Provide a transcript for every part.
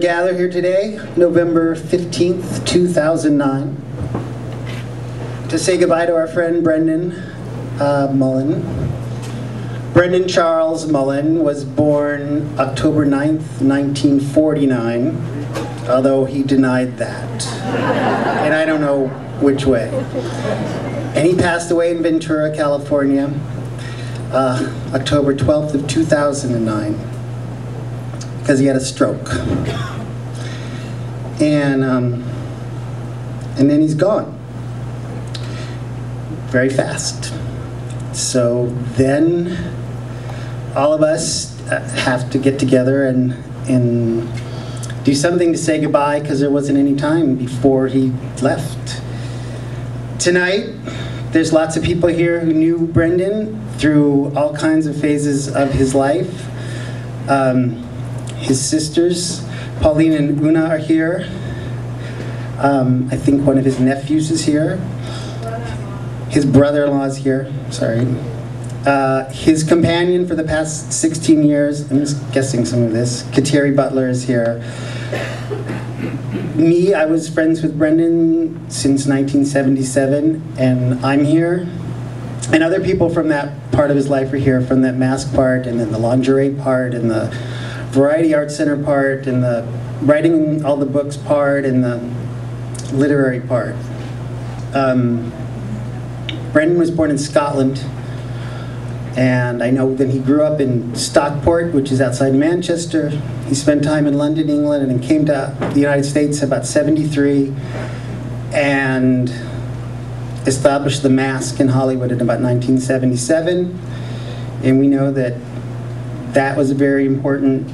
Gather here today, November 15th, 2009, to say goodbye to our friend Brendan Mullen. Brendan Charles Mullen was born October 9th, 1949, although he denied that, and I don't know which way. And he passed away in Ventura, California, October 12th of 2009, because he had a stroke. And then he's gone very fast. So then all of us have to get together and do something to say goodbye, because there wasn't any time before he left. Tonight, there's lots of people here who knew Brendan through all kinds of phases of his life. His sisters, Pauline and Una, are here. I think one of his nephews is here. His brother-in-law is here, sorry. His companion for the past 16 years, I'm just guessing some of this, Kateri Butler is here. Me, I was friends with Brendan since 1977, and I'm here. And other people from that part of his life are here, from that Masque part, and then the lingerie part, and the Variety Arts Center part, and the writing all the books part, and the literary part. Brendan was born in Scotland, and I know that he grew up in Stockport, which is outside Manchester. He spent time in London, England, and then came to the United States about '73 and established the Masque in Hollywood in about 1977. And we know that that was a very important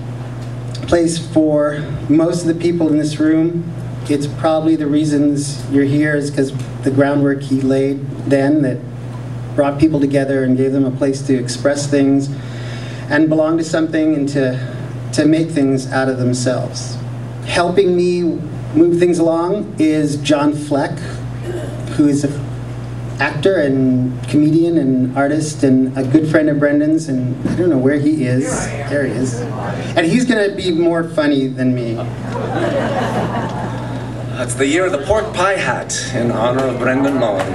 place for most of the people in this room. It's probably the reasons you're here is because the groundwork he laid then that brought people together and gave them a place to express things and belong to something and to make things out of themselves. Helping me move things along is John Fleck, who is an actor and comedian and artist and a good friend of Brendan's, and I don't know where he is. There he is. And he's going to be more funny than me. It's the year of the pork pie hat in honor of Brendan Mullen.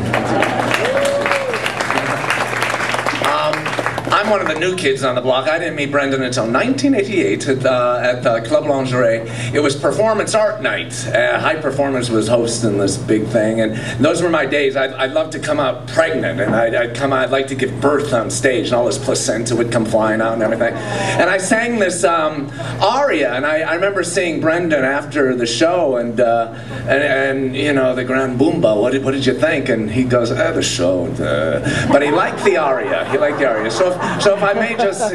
I'm one of the new kids on the block. I didn't meet Brendan until 1988 at Club Lingerie. It was performance art night. High Performance was hosting this big thing, and those were my days. I'd love to come out pregnant, and I'd like to give birth on stage, and all this placenta would come flying out and everything. And I sang this aria, and I remember seeing Brendan after the show, and you know, the Grand Boomba, what did you think? And he goes, the show. But he liked the aria. He liked the aria. So if I may just,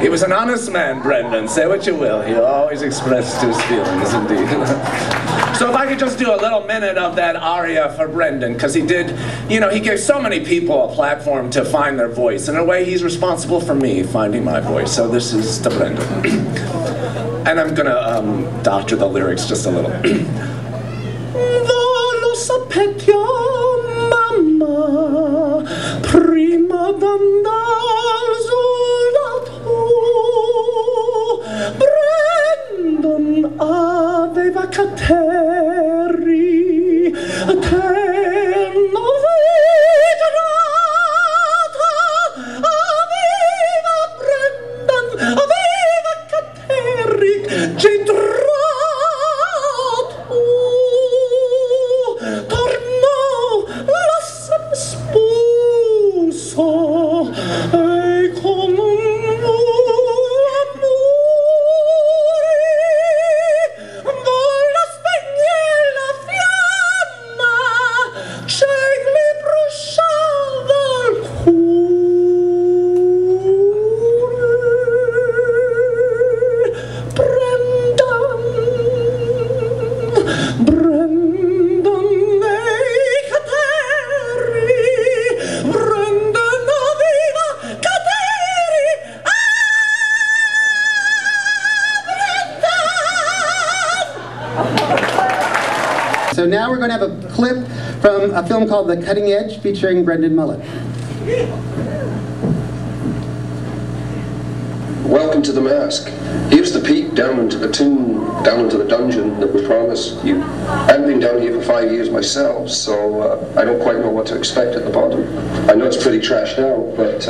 he was an honest man, Brendan, say what you will. He always expressed his feelings, indeed. So if I could just do a little minute of that aria for Brendan, because he did, you know, he gave so many people a platform to find their voice. In a way, he's responsible for me finding my voice. So this is to Brendan. And I'm gonna doctor the lyrics just a little. Lo sapetio, mamma, prima donna. Aveva Kateri, tenno vedrata, aveva Brendan, aveva Kateri, gentrato, tornò, lasciami sposo, e con un So now we're going to have a clip from a film called The Cutting Edge featuring Brendan Mullen. Welcome to the Masque. Here's the peak down into the tune down into the dungeon that we promised you. I haven't been down here for 5 years myself, so I don't quite know what to expect at the bottom. I know it's pretty trashed out, but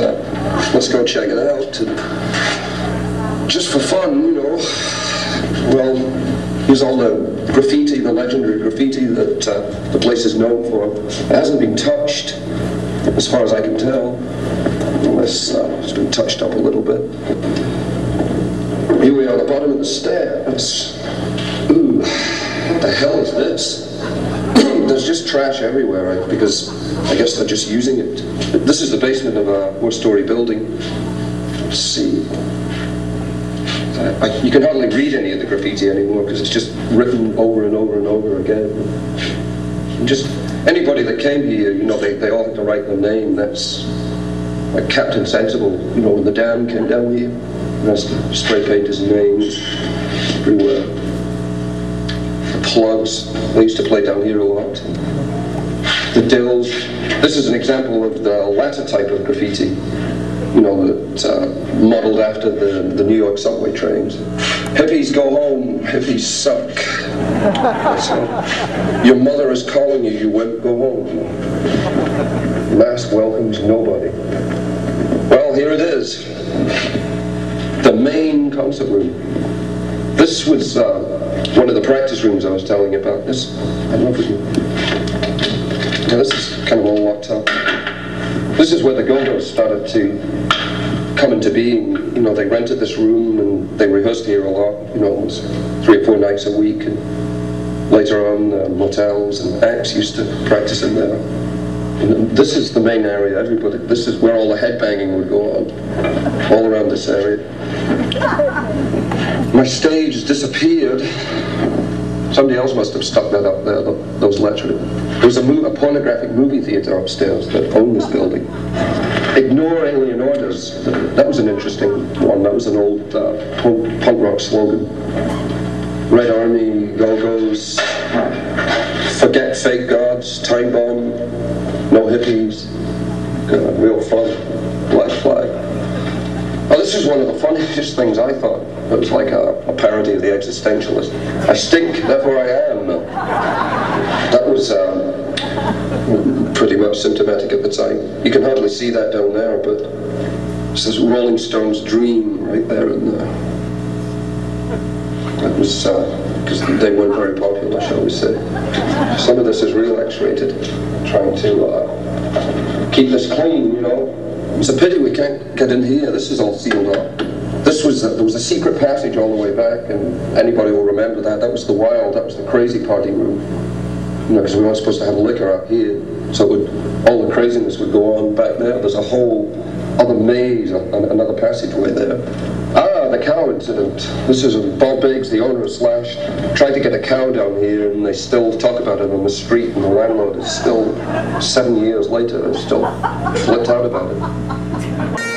let's go check it out. And just for fun, you know, well, here's all the graffiti, the legendary graffiti that the place is known for. It hasn't been touched, as far as I can tell, unless it's been touched up a little bit. Here we are at the bottom of the stairs. Ooh, what the hell is this? There's just trash everywhere, right? Because I guess they're just using it. This is the basement of a four-story building. Let's see. You can hardly read any of the graffiti anymore because it's just written over and over and over again. And just anybody that came here, you know, they all had to write their name. That's like Captain Sensible, you know, when the dam came down here. That's to spray paint his names everywhere. The Plugz, they used to play down here a lot. The Dils. This is an example of the latter type of graffiti, you know, that modeled after the New York subway trains. Hippies go home, hippies suck. So, your mother is calling you, you won't go home. Masque welcomes nobody. Well, here it is. The main concert room. This was one of the practice rooms I was telling you about. This, I don't know if we can... Yeah, this is kind of all locked up. This is where the Weirdos started to come into being. You know, they rented this room and they rehearsed here a lot, you know, almost 3 or 4 nights a week. And later on, motels and acts used to practice in there. And this is the main area, everybody. This is where all the headbanging would go on, all around this area. My stage has disappeared. Somebody else must have stuck that up there, those lettering. There was a pornographic movie theater upstairs that owned this building. Ignore alien orders. That was an interesting one. That was an old punk rock slogan. Red Army, Go-Go's, forget fake gods, time bomb, no hippies, real fun, black flag. Oh, this is one of the funniest things I thought. It was like a parody of the existentialist. I stink, therefore I am. That was pretty much symptomatic at the time. You can hardly see that down there, but it says Rolling Stones' Dream right there in there. That was because they weren't very popular, shall we say. Some of this is real X-rated, trying to keep this clean, you know. It's a pity we can't get in here. This is all sealed up. This was there was a secret passage all the way back, and anybody will remember that. That was the wild, that was the crazy party room. You know, because we weren't supposed to have a liquor up here, so it would, all the craziness would go on back there. There's a whole other maze, another passageway there. Ah, the cow incident. This is Bob Biggs, the owner of Slash, tried to get a cow down here, and they still talk about it on the street, and the landlord is still, 7 years later, is still flipped out about it.